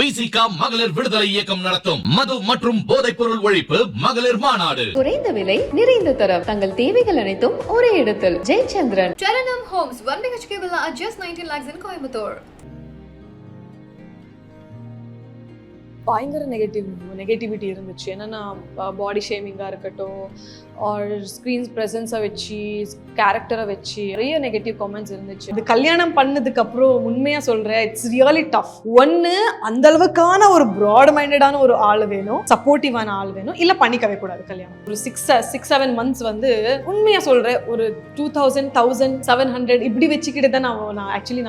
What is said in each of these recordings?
விசிகா மகளிர் விடுதலை இயக்கம் நடத்தும் மது மற்றும் போதைப் பொருள் ஒழிப்பு மகளிர் மாநாடு. குறைந்த விலை நிறைந்த தரம், தங்கள் தேவைகள் அனைத்தும் ஒரே இடத்தில். Jayachandran. Charanam Homes, 1 BHK villa at just 19 lakhs in Coimbatore. பயங்கர நெகட்டிவிட்டி இருந்துச்சு. என்னென்னா பாடி ஷேமிங்காக இருக்கட்டும், ஆர் ஸ்க்ரீன்ஸ் ப்ரெசன்ஸை வச்சு, கேரக்டரை வச்சு நிறைய நெகட்டிவ் காமெண்ட்ஸ் இருந்துச்சு. இது கல்யாணம் பண்ணதுக்கப்புறம் உண்மையாக சொல்கிறேன், இட்ஸ் ரியலி டஃப். ஒன்று, அந்த அளவுக்கான ஒரு ப்ராட் மைண்டடான ஒரு ஆள் வேணும், சப்போர்ட்டிவான ஆள் வேணும், இல்லை பண்ணிக்கவே கூடாது கல்யாணம். ஒரு 6-7 மந்த்ஸ் வந்து உண்மையாக சொல்கிறேன், ஒரு 2,700 இப்படி வச்சுக்கிட்டு தான் நான் ஆக்சுவலி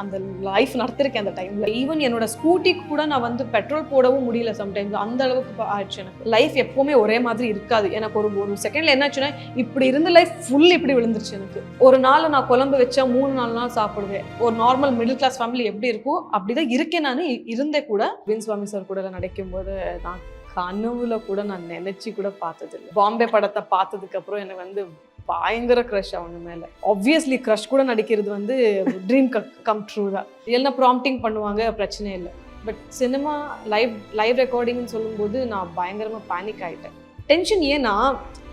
அந்த லைஃப் நடத்திருக்கேன். அந்த டைமில் ஈவன் என்னோட ஸ்கூட்டிக்கு கூட நான் வந்து பெட்ரோல் போடவும் முடியல சம்டைம்ஸ். அந்த அளவுக்கு ஆயிடுச்சு. எனக்கு லைஃப் எப்பவுமே ஒரே மாதிரி இருக்காது. எனக்கு ஒரு செகண்ட்ல என்னாச்சுன்னா, இப்படி இருந்த லைஃப் ஃபுல் இப்படி விழுந்துருச்சு எனக்கு. ஒரு நாள் நான் குழம்பு வச்சா 3-4 நாள் சாப்பிடுவேன். ஒரு நார்மல் மிடில் கிளாஸ் ஃபேமிலி எப்படி இருக்கும் அப்படிதான் இருக்கேன். நான் இருந்தே கூட சுவாமி சார் கூட நடிக்கும் போது நான் கனவுல கூட நான் நினைச்சு கூட பார்த்தது இல்லை. பாம்பே படத்தை பார்த்ததுக்கு அப்புறம் எனக்கு வந்து பயங்கர க்ரஷ் அவங்க மேல. ஆப்வியஸ்லி க்ரஷ் கூட நடிக்கிறது வந்து ட்ரீம் கம் ட்ரூ தான். இல்லைன்னா ப்ராம்ப்டிங் பண்ணுவாங்க, பிரச்சனை இல்லை. பட் சினிமா லைவ் ரெக்கார்டிங்னு சொல்லும்போது நான் பயங்கரமாக பேனிக் ஆகிட்டேன். டென்ஷன் ஏன்னா,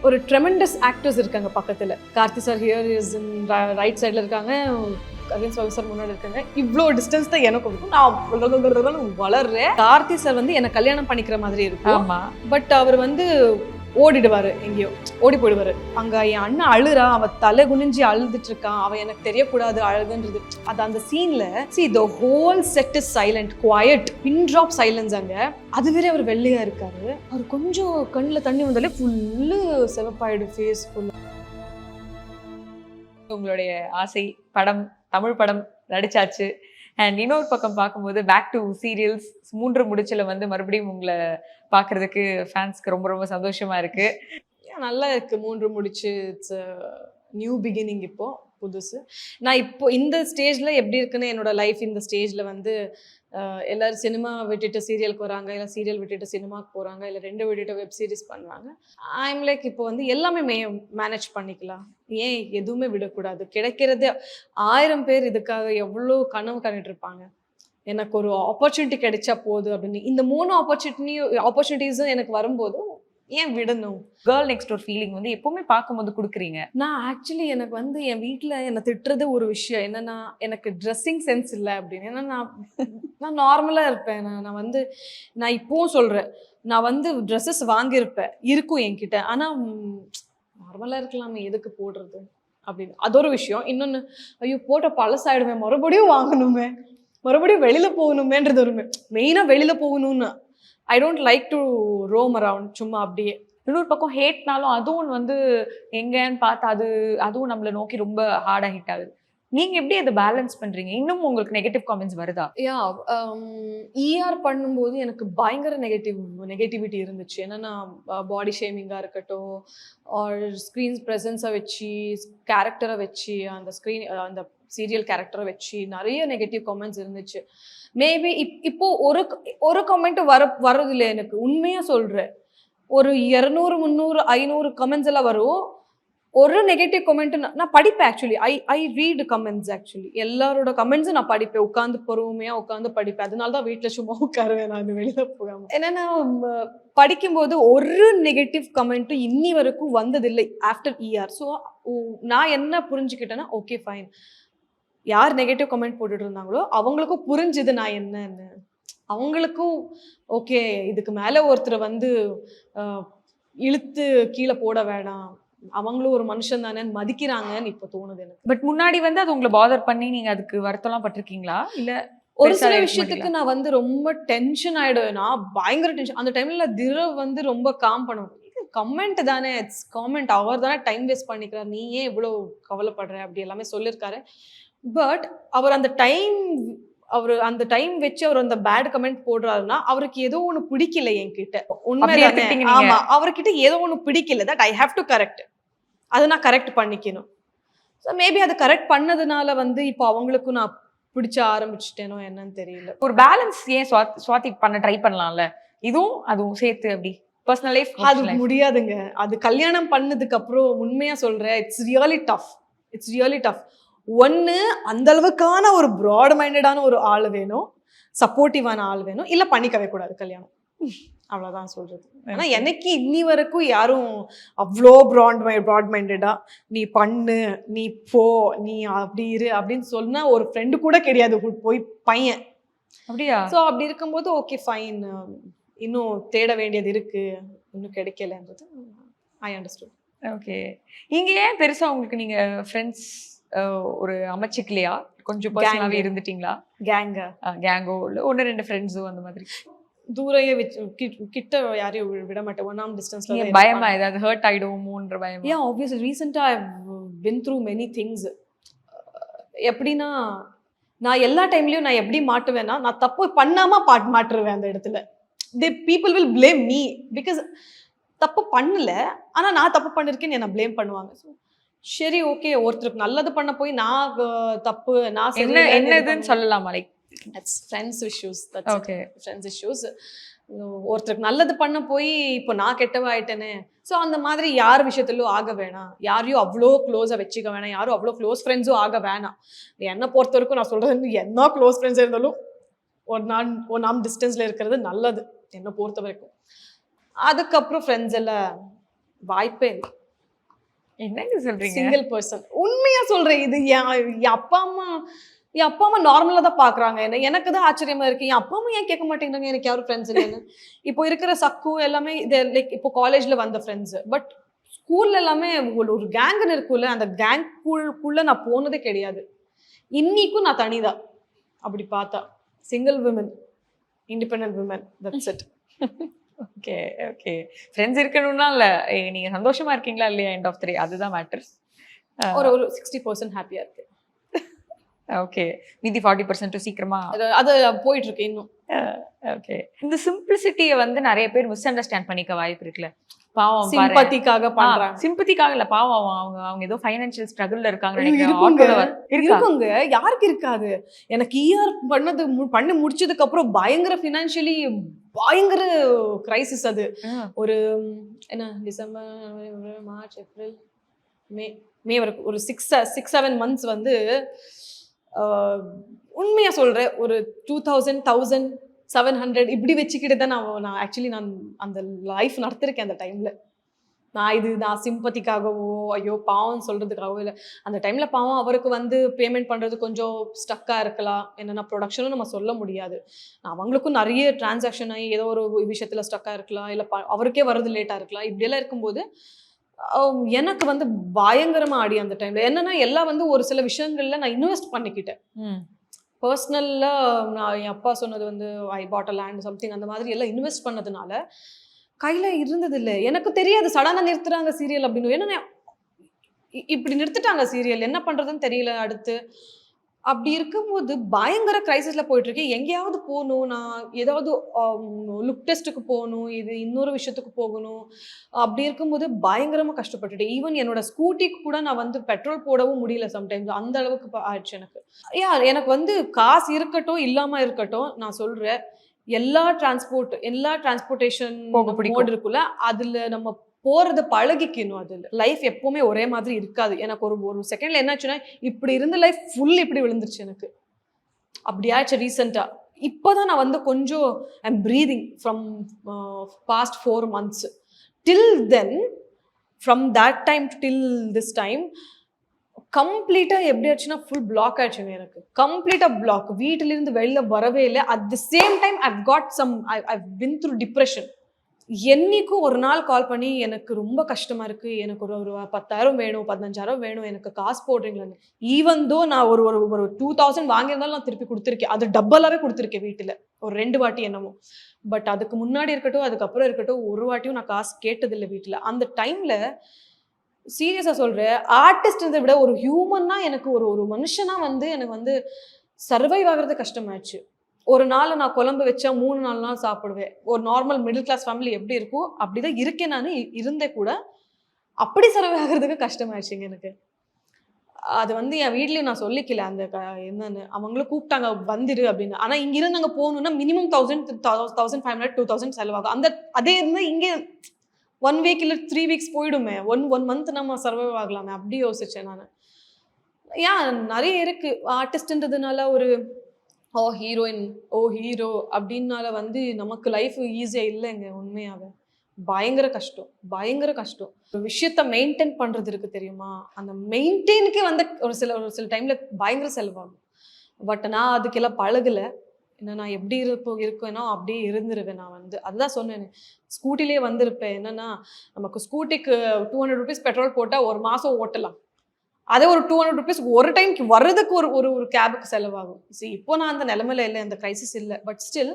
ஒரு ட்ரெமெண்டஸ் ஆக்டர்ஸ் இருக்காங்க பக்கத்தில். Karthi sir here is in right சைடில் இருக்காங்க, அரவிந்த் சுவாமி சார் முன்னாடி இருக்காங்க. இவ்வளோ டிஸ்டன்ஸ் தான் எனக்கு இருக்கும். நான் வளர்றேன். கார்த்தி சார் வந்து என்னை கல்யாணம் பண்ணிக்கிற மாதிரி இருக்கும். பட் அவர் வந்து ஓடிடுவாரு, எங்கேயோ ஓடி போயிடுவாரு. அங்க என் அண்ணன் அழுறா, அவ தலை குனிஞ்சி அழுதுட்டு இருக்கான், அவ எனக்கு தெரியக்கூடாது அழுதுன்றது. அது அந்த சீன்ல the whole set is silent, quiet, pin drop silence. அங்க அது வேற அவர் வெள்ளையா இருக்காரு. அவர் கொஞ்சம் கண்ணுல தண்ணி வந்தாலே ஃபுல்லு சிவப்பாயிடு, ஃபேஸ் ஃபுல்லா. உங்களுடைய ஆசை படம், தமிழ் படம் நடிச்சாச்சு. அண்ட் இன்னொரு பக்கம் பார்க்கும்போது பேக் டு சீரியல்ஸ் 3 முடிச்சில் வந்து மறுபடியும் உங்களை பார்க்கறதுக்கு ஃபேன்ஸ்க்கு ரொம்ப ரொம்ப சந்தோஷமா இருக்கு. நல்லா இருக்கு. 3 முடிச்சு இட்ஸ் நியூ பிகினிங். இப்போ புதுசு. நான் இப்போ இந்த ஸ்டேஜ்ல எப்படி இருக்குன்னு என்னோட லைஃப், இந்த ஸ்டேஜ்ல வந்து எல்லாரும் சினிமா விட்டுட்டு சீரியலுக்கு வராங்க, இல்லை சீரியல் விட்டுட்டு சினிமாவுக்கு போகிறாங்க, இல்லை 2 விட்டுட்டு வெப் சீரிஸ் பண்ணுறாங்க. ஐம் லைக் இப்போ வந்து எல்லாமே மேனேஜ் பண்ணிக்கலாம். ஏன் எதுவுமே விடக்கூடாது? கிடைக்கிறது 1000 பேர் இதுக்காக எவ்வளோ கனவு கண்டுட்டு இருப்பாங்க. எனக்கு ஒரு ஆப்பர்ச்சுனிட்டி கிடைச்சா போகுது அப்படின்னு. இந்த 3 ஆப்பர்ச்சுனிட்டிஸும் எனக்கு வரும்போது ஏன் விடணும்? கேர்ள் நெக்ஸ்ட் டோர் ஃபீலிங் வந்து எப்பவுமே பார்க்கும்போது கொடுக்குறீங்க. நான் ஆக்சுவலி எனக்கு வந்து என் வீட்டில் என்னை திட்டுறது ஒரு விஷயம் என்னன்னா, எனக்கு ட்ரெஸ்ஸிங் சென்ஸ் இல்லை அப்படின்னு. ஏன்னா நான் நார்மலாக இருப்பேன். நான் இப்போவும் சொல்கிறேன், நான் வந்து ட்ரெஸ்ஸஸ் வாங்கியிருப்பேன், இருக்கும் என்கிட்ட. ஆனால் நார்மலாக இருக்கலாமே, எதுக்கு போடுறது அப்படின்னு. அது ஒரு விஷயம். இன்னொன்று, ஐயோ போட்ட பழசாயிடுவேன், மறுபடியும் வாங்கணுமே, மறுபடியும் வெளியில் போகணுமேன்றது ஒரு மெயினாக வெளியில் போகணும்னு. I don't like to Rome around சும்மா அப்படியே. இன்னொரு பக்கம் ஹேட்னாலும் அதுவும் வந்து எங்கன்னு பார்த்தா அதுவும் நம்மளை நோக்கி ரொம்ப ஹார்டாக ஹிட் ஆகுது. நீங்க எப்படி அதை பேலன்ஸ் பண்றீங்க? இன்னும் உங்களுக்கு நெகட்டிவ் காமெண்ட்ஸ் வருதா? ER பண்ணும்போது எனக்கு பயங்கர நெகட்டிவிட்டி இருந்துச்சு. என்னன்னா பாடி ஷேமிங்காக இருக்கட்டும், ஆர் ஸ்க்ரீன்ஸ் ப்ரெசன்ஸை வச்சு, கேரக்டரை வச்சு, அந்த சீரியல் கேரக்டரை வச்சு நிறைய நெகட்டிவ் காமெண்ட்ஸ் இருந்துச்சு. மேபி இப்போ ஒரு கமெண்ட் வர்றதில்லை எனக்கு. உண்மையாக சொல்கிறேன், ஒரு 200, 300, 500 கமெண்ட்ஸ் எல்லாம் வரும். ஒரு நெகட்டிவ் கமெண்ட் நான் படிப்பேன். Actually I read comments. Actually எல்லாரோட கமெண்ட்ஸும் நான் படிப்பேன், உட்காந்து பொறுமையாக உட்காந்து படிப்பேன். அதனால தான் வீட்டில் சும்மா உட்காருவேன் நான் வெளியில் போகாமல். என்னென்னா படிக்கும்போது ஒரு நெகட்டிவ் கமெண்ட்டும் இன்னி வரைக்கும் வந்ததில்லை ஆஃப்டர் ER. ஸோ நான் என்ன புரிஞ்சுக்கிட்டேன்னா, ஓகே ஃபைன், யார் நெகட்டிவ் கமெண்ட் போட்டுட்டு இருந்தாங்களோ அவங்களுக்கும் புரிஞ்சுது நான் என்னன்னு. அவங்களுக்கும் ஓகே, இதுக்கு மேலே ஒருத்தரை வந்து இழுத்து கீழே போட வேணாம், அவங்களும் ஒரு மனுஷன் தானேன்னு மதிக்கிறாங்கன்னு இப்போ தோணுது எனக்கு. பட் முன்னாடி வந்து அது உங்களை பாதர் பண்ணி நீங்க அதுக்கு வருத்தம்லாம் பட்டிருக்கீங்களா? இல்ல ஒரு சில விஷயத்துக்கு நான் வந்து ரொம்ப டென்ஷன் ஆயிடுவேன். நான் பயங்கர டென்ஷன். அந்த டைம்ல திரவ் வந்து ரொம்ப காம் பண்ணுவேன். கமெண்ட் தானே, இட்ஸ் காமெண்ட், அவர் தானே டைம் வேஸ்ட் பண்ணிக்கிறார், நீ ஏன் இவ்வளோ கவலைப்படுற அப்படி எல்லாமே சொல்லியிருக்காரு. பட் அவர் அந்த டைம் வச்சு அவர் அந்த பேட் கமெண்ட் போடுறாருன்னா அவருக்கு ஏதோ ஒன்று பிடிக்கல என்கிட்ட. உண்மைதானே? ஆமா, அவர்கிட்ட ஏதோ ஒன்று பிடிக்கல. That I have to correct. அதை நான் கரெக்ட் பண்ணிக்கணும். ஸோ மேபி அதை கரெக்ட் பண்ணதுனால வந்து இப்போ அவங்களுக்கும் நான் பிடிச்ச ஆரம்பிச்சுட்டேனோ என்னன்னு தெரியல. ஒரு பேலன்ஸ் ஏன் சுவாதி பண்ண ட்ரை பண்ணலாம்ல, இதுவும் அதுவும் சேர்த்து அப்படி பர்சனல் லைஃப்? அது முடியாதுங்க. அது கல்யாணம் பண்ணதுக்கு அப்புறம் உண்மையா சொல்றேன், இட்ஸ் ரியலி டஃப். ஒன்று, அந்த அளவுக்கான ஒரு ப்ராட் மைண்டடான ஒரு ஆள் வேணும், சப்போர்ட்டிவான ஆள் வேணும், இல்லை பண்ணிக்கவே கூடாது கல்யாணம். அவ்வளோதான் சொல்றது. ஆனால் எனக்கு இன்னி வரைக்கும் யாரும் அவ்வளோ ப்ராட் மைண்டடா நீ பண்ணு, நீ போ, நீ அப்படி இரு அப்படின்னு சொன்னா ஒரு ஃப்ரெண்டு கூட கிடையாது. போய் பையன் அப்படியா? ஸோ அப்படி இருக்கும்போது ஓகே ஃபைன், இன்னும் தேட வேண்டியது இருக்கு, இன்னும் கிடைக்கலன்றது ஐ அண்டர்ஸ்டுட். ஓகே. இங்க ஏன் பெருசா உங்களுக்கு நீங்க ஃப்ரெண்ட்ஸ் ஒரு அமைச்சுக்கலையா? கொஞ்சம் பர்சனலாவே இருந்துட்டீங்களா? கேங்கோ இல்லை 1-2 ஃப்ரெண்ட்ஸோ அந்த மாதிரி? தூரையே வச்சு கிட்ட யாரையும் விட மாட்டேன். 1 arm டிஸ்டன்ஸ்ல. பயமா ஏதாவது ஹர்ட் ஆயிடுவோமோன்ற பயம்? ஏன் ஆப்வியஸ்லி ரீசெண்டாக ஐ பின் த்ரூ மெனி திங்ஸ். எப்படின்னா நான் எல்லா டைம்லயும் நான் எப்படி மாட்டுவேன்னா, நான் தப்பு பண்ணாம மாட்டுருவேன் அந்த இடத்துல. People will blame me because தப்பு பண்ணல, ஆனா நான் தப்பு பண்ணிருக்கேன்னு என்ன பிளேம் பண்ணுவாங்க. சரி ஓகே, ஒருத்தருக்கு நல்லது பண்ண போய் நான் தப்பு, நான் என்னதுன்னு சொல்லலாமா? Like that's friends issues. Okay, friends issues. ஒருத்தருக்கு நல்லது பண்ண போய் இப்போ நான் கெட்டவ ஆயிட்டேனே. ஸோ அந்த மாதிரி யார் விஷயத்துலையும் ஆக வேணாம், யாரையும் அவ்வளோ க்ளோஸாக வச்சுக்க வேணாம், யாரும் அவ்வளோ க்ளோஸ் ஃப்ரெண்ட்ஸும் ஆக வேணாம். என்னை பொறுத்த வரைக்கும் நான் சொல்றது, என்ன க்ளோஸ் ஃப்ரெண்ட்ஸ் இருந்தாலும் 1 arm டிஸ்டன்ஸ்ல இருக்கிறது நல்லது என்னை பொறுத்த வரைக்கும். அதுக்கப்புறம் ஃப்ரெண்ட்ஸ் எல்லாம் வாய்ப்பே இல்லை. என்னங்க சொல்றீங்க? Single person. உண்மையா சொல்றேன். இது என் அப்பா அம்மா நார்மலா தான் பாக்குறாங்க என்ன. எனக்கு தான் ஆச்சரியமா இருக்கு, என் அப்பா அம்மா ஏன் கேட்க மாட்டேங்கிறாங்க எனக்கு யாரும் ஃப்ரெண்ட்ஸ் இல்லைன்னு. இப்போ இருக்கிற சக்கு எல்லாமே லைக் இப்போ காலேஜ்ல வந்த ஃப்ரெண்ட்ஸ், பட் ஸ்கூல்ல எல்லாமே ஒரு கேங்குன்னு இருக்குல்ல, அந்த கேங்குக்குள்ள நான் போனதே கிடையாது. இன்னைக்கும் நான் தனிதான். அப்படி பார்த்தா single women, independent women, that's it. Okay okay. Friends இருக்கணும்னா இல்லை, நீங்க சந்தோஷமா இருக்கீங்களா இல்லையா எண்ட் ஆஃப் 3 அதுதான் மேட்டர்ஸ். ஒரு 60% ஹாப்பியா இருக்கு. ஓகே. மீதி 40% சீக்கிரமா அது போயிட்டு இருக்கு இன்னும். ஓகே. இந்த சிம்பிளிசிட்டியை வந்து நிறைய பேர் மிஸ் அண்டர்ஸ்டாண்ட் பண்ணிக்க வாய்ப்பு இருக்குல்ல. பாவம் சிம்பத்திக்காக பண்றாங்க. சிம்பத்திக்காக இல்ல, பாவம் அவங்க ஏதோ ஃபைனான்சியல் ஸ்ட்ரகிள்ல இருக்காங்க. இருக்குங்க, யாருக்கு இருக்காது. எனக்கு ER பண்ணி முடிச்சதுக்கு அப்புறம் பயங்கர ஃபினான்ஷியலி பயங்கர கிரைசிஸ். அது ஒரு என்ன டிசம்பர், மார்ச், ஏப்ரல், மே வரைக்கும் ஒரு 6-7 months வந்து உண்மையா சொல்றேன், ஒரு 2,000-1,700 இப்படி வச்சுக்கிட்டு தான் நான் ஆக்சுவலி நான் அந்த லைஃப் நடத்திருக்கேன். அந்த டைம்ல நான் சிம்பத்திக்காகவோ ஐயோ பாவம் சொல்றதுக்காகவோ இல்லை. அந்த டைம்ல பாவம் அவருக்கு வந்து பேமெண்ட் பண்றது கொஞ்சம் ஸ்டக்கா இருக்கலாம். என்னன்னா ப்ரொடக்ஷனும் நம்ம சொல்ல முடியாது. அவங்களுக்கும் நிறைய டிரான்சாக்ஷன் ஆகி ஏதோ ஒரு விஷயத்துல ஸ்டக்கா இருக்கலாம், இல்லை அவருக்கே வர்றது லேட்டா இருக்கலாம். இப்படியெல்லாம் இருக்கும்போது எனக்கு வந்து பயங்கரமா ஆடி அந்த டைம்ல. என்னன்னா எல்லாம் வந்து ஒரு சில விஷயங்கள்ல நான் இன்வெஸ்ட் பண்ணிக்கிட்டேன். பர்சனல்ல நான் என் அப்பா சொன்னது வந்து ஐ பாட் அ லேண்ட் சம்திங் அந்த மாதிரி எல்லாம் இன்வெஸ்ட் பண்ணதுனால கையில இருந்தது இல்லை. எனக்கு தெரியாது, சடனா நிறுத்துறாங்க சீரியல் அப்படின்னு. என்னன்னா இப்படி நிறுத்திட்டாங்க சீரியல், என்ன பண்றதுன்னு தெரியல அடுத்து. அப்படி இருக்கும்போது பயங்கர கிரைசிஸ்ல போயிட்டு இருக்கேன். எங்கேயாவது போகணும், நான் ஏதாவது லுக் டெஸ்ட்டுக்கு போகணும், இது இன்னொரு விஷயத்துக்கு போகணும். அப்படி இருக்கும்போது பயங்கரமா கஷ்டப்பட்டுட்டேன். ஈவன் என்னோட ஸ்கூட்டிக்கு கூட நான் வந்து பெட்ரோல் போடவும் முடியல சம்டைம்ஸ். அந்த அளவுக்கு ஆயிடுச்சு எனக்கு. எனக்கு வந்து காசு இருக்கட்டும் இல்லாம இருக்கட்டும், நான் சொல்றேன் எல்லா டிரான்ஸ்போர்ட்டேஷன் மோட் இருக்குல்ல, அதுல நம்ம போறது பழகிக்கணும். அதுல லைஃப் எப்பவுமே ஒரே மாதிரி இருக்காது. எனக்கு ஒரு செகண்ட்ல என்னாச்சுன்னா, இப்படி இருந்த லைஃப் ஃபுல் இப்படி விழுந்துருச்சு எனக்கு. அப்படி ஆயிடுச்சு ரீசெண்டா. இப்போதான் நான் வந்து கொஞ்சம் I'm breathing from past 4 months. Till then, from that time till this time கம்ப்ளீட்டா எப்படி ஆச்சுன்னா ஃபுல் பிளாக் ஆயிடுச்சுங்க எனக்கு. கம்ப்ளீட்டா பிளாக். வீட்டுல இருந்து வெளில வரவே இல்லை. At the same time I've been through depression. என்னைக்கும் ஒரு நாள் கால் பண்ணி எனக்கு ரொம்ப கஷ்டமா இருக்கு, எனக்கு ஒரு 10,000 வேணும், 15,000 வேணும், எனக்கு காசு போடுறீங்களான்னு. ஈவன் தோ நான் ஒரு 2,000 வாங்கியிருந்தாலும் நான் திருப்பி கொடுத்துருக்கேன். அது டபுளாவே கொடுத்துருக்கேன் வீட்டுல, ஒரு 2 வாட்டி என்னமோ. பட் அதுக்கு முன்னாடி இருக்கட்டும் அதுக்கப்புறம் இருக்கட்டும் ஒரு வாட்டியும் நான் காசு கேட்டதில்லை வீட்டுல. அந்த டைம்ல சீரியஸா சொல்றேன், ஆர்டிஸ்ட் விட ஒரு ஹியூமன்னா எனக்கு ஒரு மனுஷனா வந்து எனக்கு வந்து சர்வைவ் ஆகிறது கஷ்டமாயிடுச்சு. ஒரு நாள் நான் குழம்பு வச்சா 3-4 நாள் சாப்பிடுவேன். ஒரு நார்மல் மிடில் கிளாஸ் ஃபேமிலி எப்படி இருக்கும் அப்படிதான் இருக்கேன். நான் இருந்தே கூட அப்படி சர்வை ஆகிறதுக்கு கஷ்டமாயிடுச்சுங்க எனக்கு. அது வந்து என் வீட்லயும் நான் சொல்லிக்கல அந்த என்னன்னு. அவங்களும் கூப்பிட்டாங்க வந்துரு அப்படின்னு. ஆனா இங்க இருந்து அங்க போகணும்னா மினிமம் 1,500 2,000 செலவாகும். அதே இருந்தா இங்கே 1 week இல்லை 3 weeks போயிடுமே. 1 month நம்ம சர்வை ஆகலாமே, அப்படி யோசிச்சேன் நான். நிறைய இருக்கு. ஆர்டிஸ்ட்ன்றதுனால ஒரு ஓ ஹீரோயின், ஓ ஹீரோ அப்படின்னால வந்து நமக்கு லைஃப் ஈஸியாக இல்லைங்க. உண்மையாகவே பயங்கர கஷ்டம், பயங்கர கஷ்டம். ஒரு விஷயத்த மெயின்டைன் பண்ணுறது இருக்கு தெரியுமா, அந்த மெயின்டைனுக்கே வந்து ஒரு சில டைமில் பயங்கர செலவாகும். பட் நான் அதுக்கெல்லாம் பழகலை. ஏன்னா நான் எப்படி இருக்கேனோ அப்படியே இருந்துருவேன். நான் வந்து அதுதான் சொன்னேன், ஸ்கூட்டிலே வந்திருப்பேன். என்னன்னா நமக்கு ஸ்கூட்டிக்கு 200 ருபீஸ் பெட்ரோல் போட்டால் ஒரு மாதம் ஓட்டலாம். அதே ஒரு 200 ருபீஸ் ஒரு டைம்க்கு வர்றதுக்கு ஒரு ஒரு ஒரு கேபுக்கு செலவாகும். இப்போ நான் அந்த நிலைமையில இல்லை, அந்த கிரைசிஸ் இல்லை. But still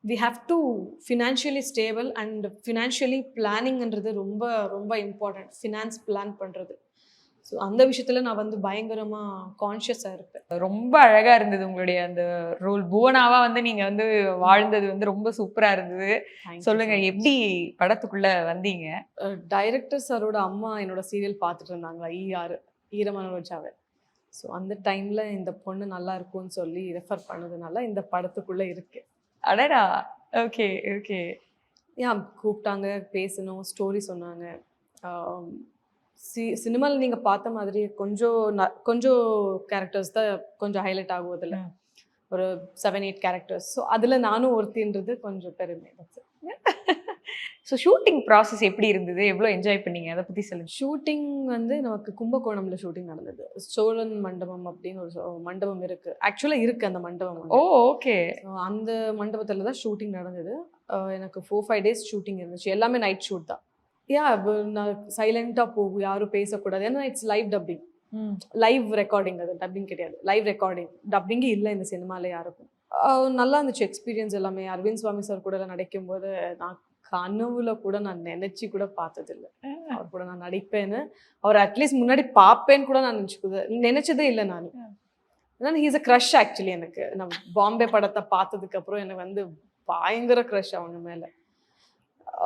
we have to financially stable and financially பிளானிங்ன்றது ரொம்ப ரொம்ப இம்பார்ட்டன்ட். ஃபினான்ஸ் பிளான் பண்ணுறது. ஸோ அந்த விஷயத்தில் நான் வந்து பயங்கரமாக கான்ஷியஸாக இருப்பேன். ரொம்ப அழகா இருந்தது உங்களுடைய அந்த ரோல். புவனாவா வந்து நீங்க வந்து வாழ்ந்தது வந்து ரொம்ப சூப்பரா இருந்தது. சொல்லுங்க, எப்படி படத்துக்குள்ள வந்தீங்க? டைரக்டர் சாரோட அம்மா என்னோட சீரியல் பார்த்துட்டு இருந்தாங்களா, ஈரமான ரோஜாவை. ஸோ அந்த டைமில் இந்த பொண்ணு நல்லா இருக்கும்னு சொல்லி ரெஃபர் பண்ணதுனால இந்த படத்துக்குள்ளே இருக்கு. அடடா, ஓகே ஓகே. ஏன் கூப்பிட்டாங்க, பேசணும், ஸ்டோரி சொன்னாங்க. சினிமாவில் நீங்கள் பார்த்த மாதிரி கொஞ்சம் கேரக்டர்ஸ் தான் கொஞ்சம் ஹைலைட் ஆகும் அதில். ஒரு 7-8 கேரக்டர்ஸ். ஸோ அதில் நானும் ஒருத்தின்றது கொஞ்சம் பெருமை. ஸோ ஷூட்டிங் ப்ராசஸ் எப்படி இருந்தது? எவ்வளோ என்ஜாய் பண்ணீங்க? அதை பற்றி சொல்லுங்க. ஷூட்டிங் வந்து நமக்கு கும்பகோணம்ல ஷூட்டிங் நடந்தது. சோழன் மண்டபம் அப்படின்னு ஒரு மண்டபம் இருக்கு. ஆக்சுவலாக இருக்கு அந்த மண்டபம். ஓ ஓகே. அந்த மண்டபத்தில் தான் ஷூட்டிங் நடந்தது. எனக்கு 4-5 டேஸ் ஷூட்டிங் இருந்துச்சு. எல்லாமே நைட் ஷூட் தான். நான் சைலண்டாக போகும், யாரும் பேசக்கூடாது. ஏன்னா it's live dubbing, live recording. அது டப்பிங் கிடையாது, லைவ் ரெக்கார்டிங். டப்பிங்கே இல்லை இந்த சினிமாவில் யாருக்கும். நல்லா இருந்துச்சு எக்ஸ்பீரியன்ஸ் எல்லாமே. அரவிந்த் சுவாமி சார் கூட நடிக்கும்போது நான் கனவுல கூட நான் நினைச்சு கூட பார்த்ததில்லை அவர் கூட நான் நடிப்பேன்னு. அவர் அட்லீஸ்ட் முன்னாடி பார்ப்பேன்னு கூட நான் நினைச்சதே இல்லை நான். ஏன்னா ஹீஸ் அ க்ரஷ் ஆக்சுவலி. எனக்கு நான் பாம்பே படத்தை பார்த்ததுக்கு அப்புறம் எனக்கு வந்து பயங்கர க்ரஷ் அவங்க மேலே.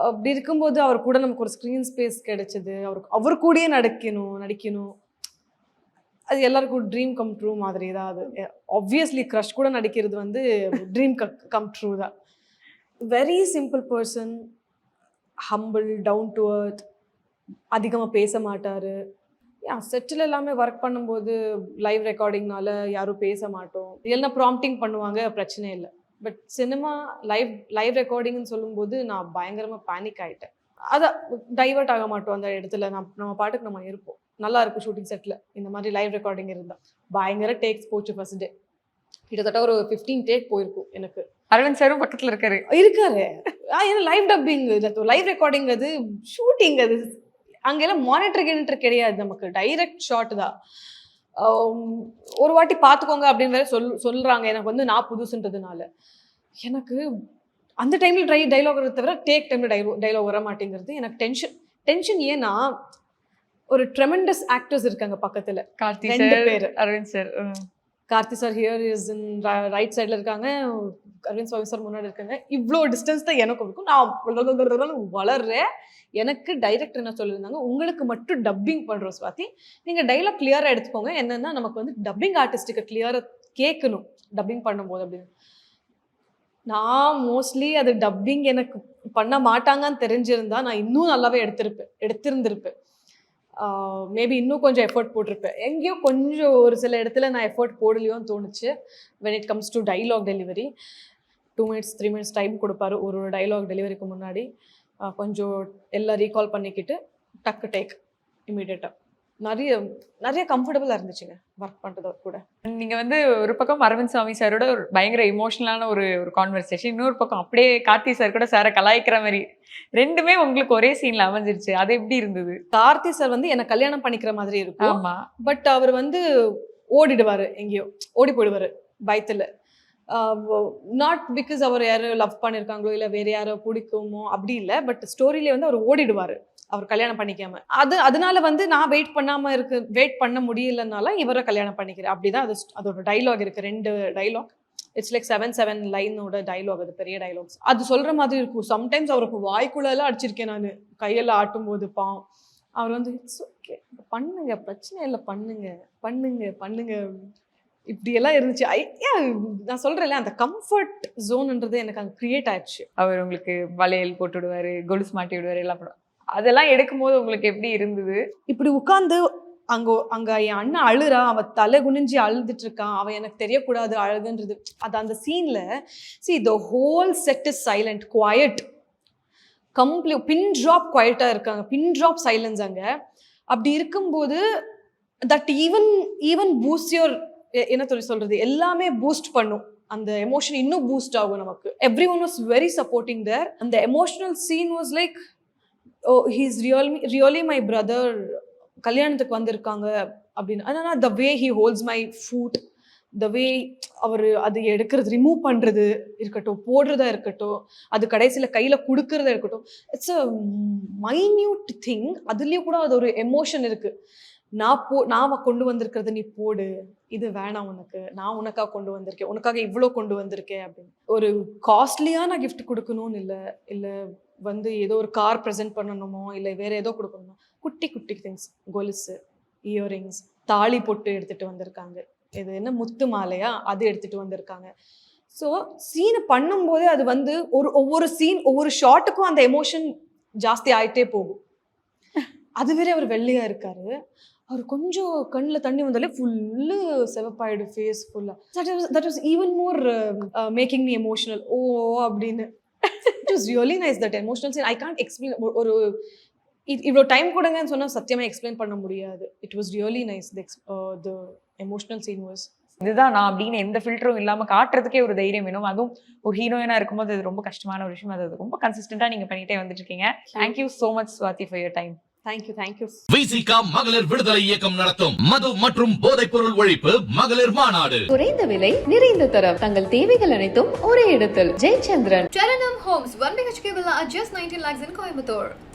அப்படி இருக்கும்போது அவர் கூட நமக்கு ஒரு ஸ்க்ரீன் ஸ்பேஸ் கிடைச்சது. அவர் கூடயே நடிக்கணும். அது எல்லாருக்கும் ட்ரீம் கம் ட்ரூ மாதிரி தான். அது ஆப்வியஸ்லி க்ரஷ் கூட நடிக்கிறது வந்து ட்ரீம் கம் ட்ரூ தான். Very simple person, humble, down to earth, அதிகமாக பேச மாட்டார். செட்டில் எல்லாமே ஒர்க் பண்ணும்போது லைவ் ரெக்கார்டிங்னால யாரும் பேச மாட்டோம். இல்லைன்னா ப்ராம்ப்டிங் பண்ணுவாங்க, பிரச்சனை இல்லை. பட் சினிமா லைவ் ரெக்கார்டிங்னு சொல்லும்போது நான் பயங்கரமாக பேனிக் ஆகிட்டேன். அதை டைவர்ட் ஆக மாட்டோம் அந்த இடத்துல. நம்ம பாட்டுக்கு நம்ம இருப்போம். நல்லா இருக்கும் ஷூட்டிங் செட்டில் இந்த மாதிரி லைவ் ரெக்கார்டிங் இருந்தால். பயங்கர டேக்ஸ் போச்சு ஃபர்ஸ்ட் டே. கிட்டத்தட்ட ஒரு 15 டேக் போயிருக்கும் எனக்கு. அரவிந்த் சாரும் பக்கத்தில் இருக்காரு. ஏன்னா லைவ் டப்பிங், லைவ் ரெக்கார்டிங், அது ஷூட்டிங். அது அங்கெல்லாம் மானிட்டர் கிடையாது, நமக்கு டைரக்ட் ஷாட் தான். ஒரு வாட்டி பார்த்துக்கோங்க அப்படின்னு வேற சொல்கிறாங்க. எனக்கு வந்து நான் புதுசுன்றதுனால எனக்கு அந்த டைமில் டைலாக் தவிர டேக் டைமில் டைலாக் வர மாட்டேங்கிறது. எனக்கு டென்ஷன். ஏன்னா ஒரு ட்ரெமெண்டஸ் ஆக்டர்ஸ் இருக்காங்க பக்கத்தில். கார்த்தி 2 பேர். Aravind sir, Karthi sir here is in right சைடில் இருக்காங்க, அரவிந்த் சுவாமி சார் முன்னாடி இருக்காங்க. இவ்வளோ டிஸ்டன்ஸ் தான் எனக்கும் இருக்கும். நான் வளர்றேன். எனக்கு டைரக்டர் என்ன சொல்லியிருந்தாங்க, உங்களுக்கு மட்டும் டப்பிங் பண்ணுறோம் ஸ்வாதி, நீங்கள் டைலாக் கிளியராக எடுத்துக்கோங்க. என்னென்னா நமக்கு வந்து டப்பிங் ஆர்டிஸ்ட்டுக்கு கிளியராக கேட்கணும் டப்பிங் பண்ணும்போது அப்படின்னு. நான் மோஸ்ட்லி அது டப்பிங் எனக்கு பண்ண மாட்டாங்கன்னு தெரிஞ்சிருந்தா நான் இன்னும் நல்லாவே எடுத்திருந்திருப்பேன். மேபி இன்னும் கொஞ்சம் எஃபர்ட் போட்டிருப்பேன். எங்கேயோ கொஞ்சம் ஒரு சில இடத்துல நான் எஃபர்ட் போடலையோன்னு தோணுச்சு. when it comes to dialogue delivery, 2 minutes 3 minutes time கொடுப்பாரு ஒரு டைலாக் டெலிவரிக்கு முன்னாடி. கொஞ்சம் எல்லாம் ரீகால் பண்ணிக்கிட்டு டக்கு டேக் இமீடியட்டாக. நிறைய கம்ஃபர்டபுளாக இருந்துச்சுங்க ஒர்க் பண்ணுறது கூட. நீங்கள் வந்து ஒரு பக்கம் அரவிந்த் சுவாமி சாரோட ஒரு பயங்கர இமோஷனலான ஒரு கான்வர்சேஷன், இன்னொரு பக்கம் அப்படியே கார்த்தி சார் கூட சாரை கலாய்க்கிற மாதிரி, ரெண்டுமே உங்களுக்கு ஒரே சீனில் அமைஞ்சிருச்சு. அது எப்படி இருந்தது? கார்த்தி சார் வந்து என்னை கல்யாணம் பண்ணிக்கிற மாதிரி இருக்கும். ஆமாம். பட் அவர் வந்து ஓடிடுவார், எங்கேயோ ஓடி போயிடுவார் பயத்தில். நாட் பிகாஸ் அவர் யாரோ லவ் பண்ணியிருக்காங்களோ இல்லை வேறு யாரோ பிடிக்குமோ அப்படி இல்லை. பட் ஸ்டோரியிலே வந்து அவர் ஓடிடுவார், அவர் கல்யாணம் பண்ணிக்காம. அதனால வந்து நான் வெயிட் பண்ண முடியலனால இவரை கல்யாணம் பண்ணிக்கிறேன். அப்படிதான் அதோட டைலாக் இருக்கு. 2 டைலாக். இட்ஸ் லைக் 7 லைனோட டைலாக். அது பெரிய டைலாக்ஸ். அது சொல்ற மாதிரி இருக்கும். சம்டைம்ஸ் அவருக்கு வாய்க்குள்ளெல்லாம் அடிச்சிருக்கேன் நான், கையெல்லாம் ஆட்டும் போது. பாவம் அவர் வந்து இட்ஸ் ஓகே பண்ணுங்க, பிரச்சனை இல்லை, பண்ணுங்க இப்படியெல்லாம் இருந்துச்சு. நான் சொல்றேன்ல, அந்த கம்ஃபர்ட் ஜோன்ன்றது எனக்கு அங்கே கிரியேட் ஆயிடுச்சு. அவர் உங்களுக்கு வளையல் போட்டு விடுவாரு, கொலுசு மாட்டி விடுவாரு, எல்லாம் பண்ணுவார். அதெல்லாம் எடுக்கும்போது உங்களுக்கு எப்படி இருந்தது? இப்படி உட்காந்து அங்க என் அண்ணன் அழுறா, அவ தலை குனிஞ்சி அழுதுட்டு இருக்கான், அவன் எனக்கு தெரியக்கூடாது அழுதுன்றது. அது அந்த சீன்ல see the whole set is silent, quiet, complete pin drop குவைட்டா இருக்காங்க, பின் ட்ராப் சைலன்ஸ் அங்க. அப்படி இருக்கும்போது தட் ஈவன் பூஸ்ட் யுவர் என்ன சொல்றது, எல்லாமே பூஸ்ட் பண்ணும், அந்த எமோஷன் இன்னும் பூஸ்ட் ஆகும் நமக்கு. Everyone was very supporting there. அந்த emotional scene was like oh he's really my brother, கல்யாணத்துக்கு வந்திருக்காங்க அப்படின்னு. ஆனால் the way he holds my foot, the way அவர் அது எடுக்கிறது, ரிமூவ் பண்ணுறது இருக்கட்டும், போடுறதா இருக்கட்டும், அது கடைசியில் கையில் கொடுக்கறதா இருக்கட்டும், இட்ஸ் அ மைன்யூட் திங். அதுலேயும் கூட அது ஒரு எமோஷன் இருக்குது. நான் கொண்டு வந்திருக்கிறது நீ போடு, இது வேணாம் உனக்கு, நான் உனக்காக கொண்டு வந்திருக்கேன், உனக்காக இவ்வளோ கொண்டு வந்திருக்கேன் அப்படின்னு. ஒரு காஸ்ட்லியான கிஃப்ட் கொடுக்கணும்னு இல்லை வந்து ஏதோ ஒரு கார் ப்ரெசென்ட் பண்ணணுமோ இல்லை வேற ஏதோ கொடுக்கணுமோ, குட்டி குட்டி திங்ஸ், கொலுசு, இயரிங்ஸ், தாலி பொட்டு எடுத்துட்டு வந்திருக்காங்க, இது என்ன முத்து மாலையா அது எடுத்துட்டு வந்திருக்காங்க. ஸோ சீனை பண்ணும்போதே அது வந்து ஒவ்வொரு சீன் ஒவ்வொரு ஷாட்டுக்கும் அந்த எமோஷன் ஜாஸ்தி ஆயிட்டே போகும். அது வேற அவர் வெள்ளையா இருக்காரு, அவர் கொஞ்சம் கண்ணில் தண்ணி வந்தாலே ஃபுல்லு செவப்பாயிடும் ஃபேஸ் ஃபுல்லாக. That was even more making me emotional. Oh அப்படின்னு. It was really nice that emotional scene. I can't explain. ஒரு இவ்வளோ டைம் கொடுங்கன்னு சொன்னால் சத்தியமாக எக்ஸ்பிளைன் பண்ண முடியாது. It was really nice. The emotional scene was இதுதான் நான் அப்படின்னு எந்த ஃபில்டரும் இல்லாம காட்டுறதுக்கே ஒரு தைரியம் வேணும். அதுவும் ஒரு ஹீரோயினா இருக்கும்போது அது ரொம்ப கஷ்டமான ஒரு விஷயம். அது ரொம்ப கன்சிஸ்டன்டா நீங்க பண்ணிட்டே வந்துட்டு இருக்கீங்க. Thank you so much Swathi for your time. Thank you. விசிகா மகளிர் விடுதலை இயக்கம் நடத்தும் மது மற்றும் போதைப் பொருள் ஒழிப்பு மகளிர் மாநாடு. குறைந்த விலை, நிறைந்த தரம், தங்கள் தேவைகள் அனைத்தும் ஒரே இடத்தில். Jayachandran. Terranum Homes, 1 BHK villa at just 19 lakhs in Coimbatore.